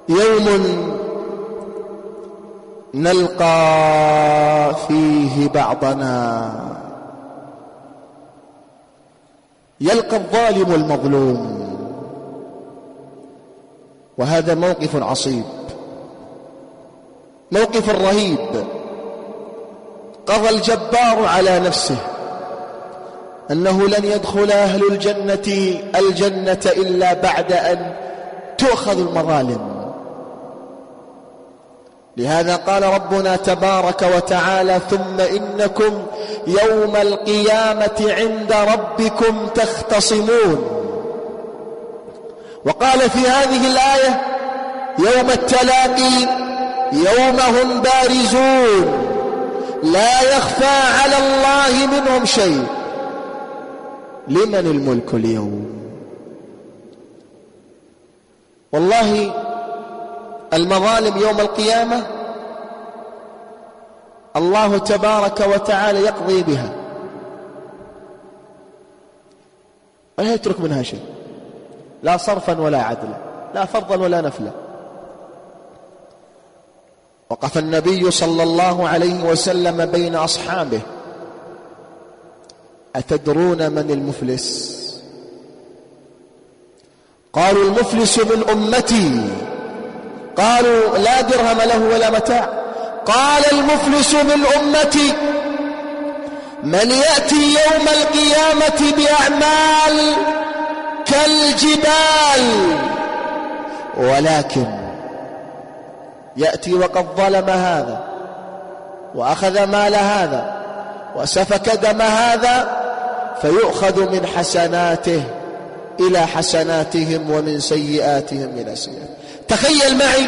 يوم نلقى فيه بعضنا، يلقى الظالم المظلوم، وهذا موقف عصيب، موقف رهيب. قضى الجبار على نفسه أنه لن يدخل أهل الجنة إلا بعد أن تؤخذ المظالم. لهذا قال ربنا تبارك وتعالى: ثم إنكم يوم القيامة عند ربكم تختصمون. وقال في هذه الآية: يوم التلاقي يوم هم بارزون لا يخفى على الله منهم شيء. لمن الملك اليوم؟ والله المظالم يوم القيامة الله تبارك وتعالى يقضي بها ولا يترك منها شيء، لا صرفا ولا عدلا، لا فرضا ولا نفلا. وقف النبي صلى الله عليه وسلم بين أصحابه: أتدرون من المفلس؟ قالوا: المفلس من أمتي. قالوا: لا درهم له ولا متاع. قال: المفلس من أمتي من يأتي يوم القيامة بأعمال كالجبال، ولكن يأتي وقد ظلم هذا وأخذ مال هذا وسفك دم هذا، فيؤخذ من حسناته إلى حسناتهم ومن سيئاتهم إلى سيئات. تخيل معي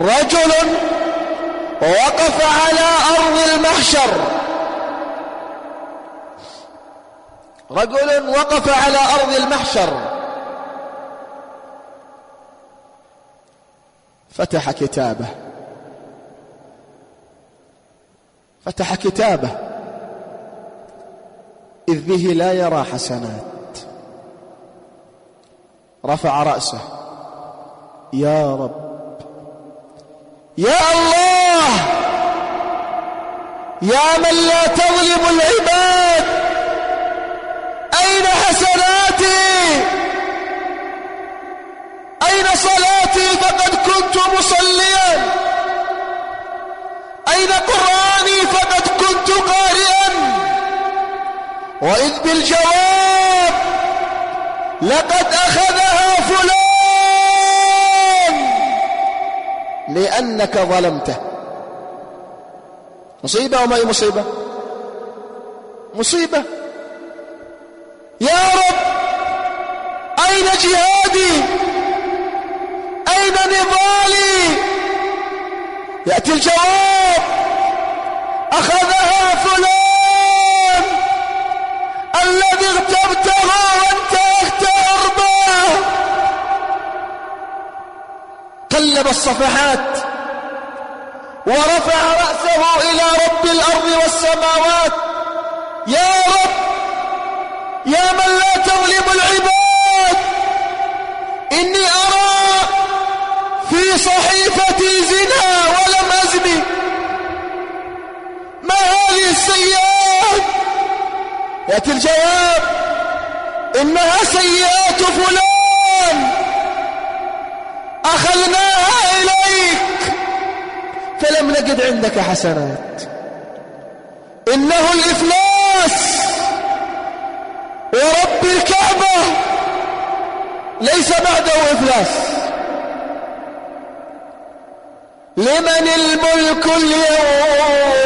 رجل وقف على أرض المحشر، رجل وقف على أرض المحشر فتح كتابه إذ به لا يرى حسنات. رفع رأسه: يا رب، يا الله، يا من لا تظلم العباد، أين حسناتي؟ أين صلاتي فقد كنت مصليا؟ أين قرآني فقد كنت قارئا؟ وإذ بالجواب: لقد أخذها فلان لأنك ظلمته. مصيبة وما هي مصيبة؟ مصيبة. يا رب، أين جهادي؟ أين نضالي؟ يأتي الجواب: أخذها فلان الذي اغتبته وانتهكت أرضاه. قلب الصفحات ورفع رأسه إلى رب الأرض والسماوات: يا رب، يا من لا تظلم العباد، إني أرى في صحيفتي زنا ولم أزني، ما هذه السيئات؟ يأتي الجواب: إنها سيئات فلان أخذناها إليك فلم نجد عندك حسنات. إنه الإفلاس، ورب الكعبة ليس بعده إفلاس. لمن الملك اليوم؟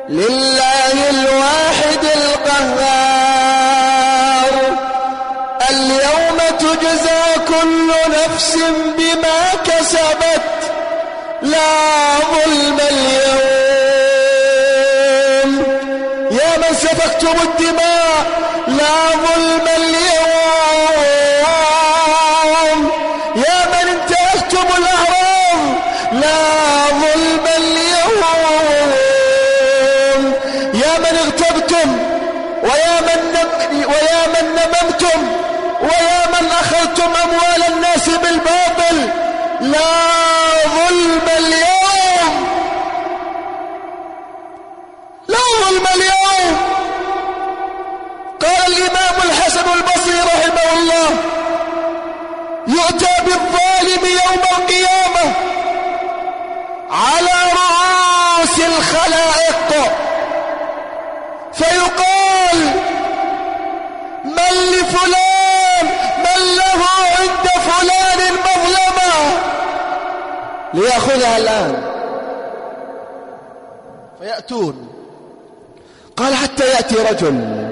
لله الواحد القهار. اليوم تجزى كل نفس بما كسبت، لا ظلم اليوم. يا من سفكتم الدماء، لا ظلم اليوم. يا من انتهكتم الأعراض، لا ظلم اليوم. يا من اغتبتم، ويا من نممتم، ويا من أخذتم أموال الناس يؤتى بالظالم يوم القيامة على رؤوس الخلائق فيقال من لفلان، من له عند فلان مظلمة ليأخذها الآن. فيأتون، قال حتى يأتي رجل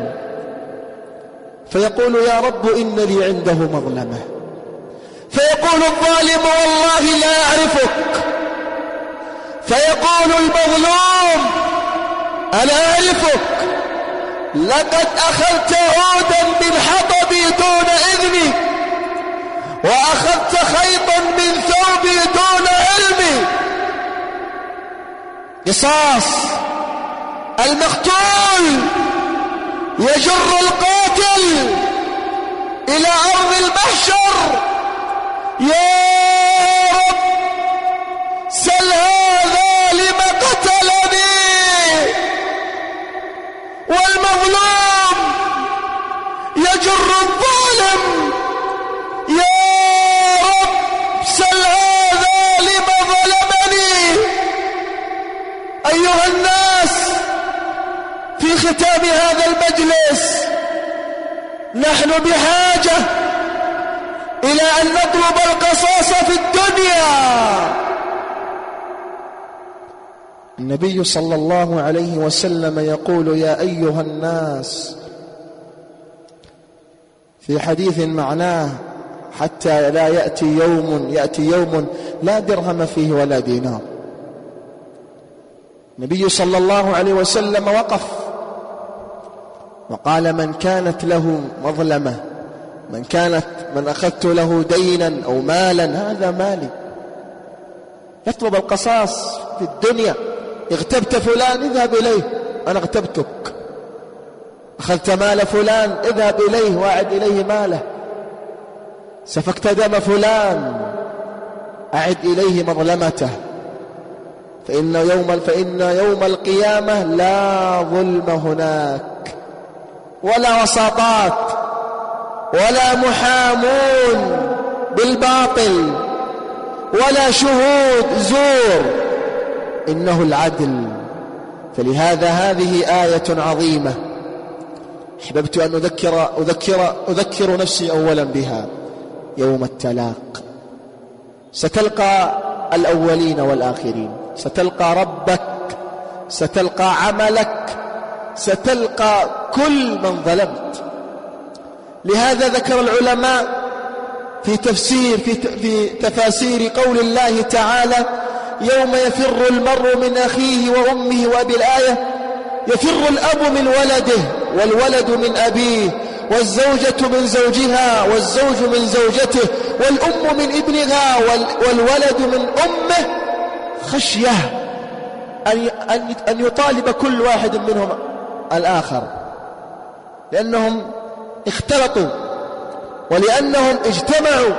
فيقول يا رب إن لي عنده مظلمة، فيقول الظالم والله لا أعرفك، فيقول المظلوم أنا أعرفك، لقد أخذت عودا من حطبي دون إذني، وأخذت خيطا من ثوبي دون علمي. قصاص. المقتول يجر القاتل إلى أرض المحشر، يا رب سل هذا لم قتلني، والمظلوم يجر الظالم، يا رب سل هذا لم ظلمني. أيها الناس، في ختام هذا المجلس نحن بحاجة إلى أن نطلب القصاص في الدنيا. النبي صلى الله عليه وسلم يقول يا أيها الناس في حديث معناه حتى لا يأتي يوم لا درهم فيه ولا دينار. النبي صلى الله عليه وسلم وقف وقال من كانت له مظلمة، من أخذت له دينا أو مالا هذا مالي. يطلب القصاص في الدنيا. اغتبت فلان اذهب إليه، أنا اغتبتك. أخذت مال فلان اذهب إليه وأعد إليه ماله. سفكت دم فلان أعد إليه مظلمته. فإن يوم القيامة لا ظلم هناك، ولا وساطات، ولا محامون بالباطل، ولا شهود زور، إنه العدل. فلهذا هذه آية عظيمة أحببت أن أذكر نفسي أولا بها. يوم التلاق ستلقى الأولين والآخرين، ستلقى ربك، ستلقى عملك، ستلقى كل من ظلمت. لهذا ذكر العلماء في تفاسير قول الله تعالى يوم يفر المرء من أخيه وأمه، وأبي الآية يفر الأب من ولده، والولد من أبيه، والزوجة من زوجها، والزوج من زوجته، والأم من ابنها، والولد من أمه، خشية أن يطالب كل واحد منهم الآخر، لأنهم اختلطوا ولأنهم اجتمعوا،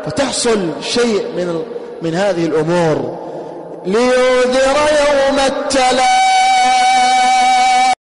فتحصل شيء من هذه الأمور. لينذر يوم التلاق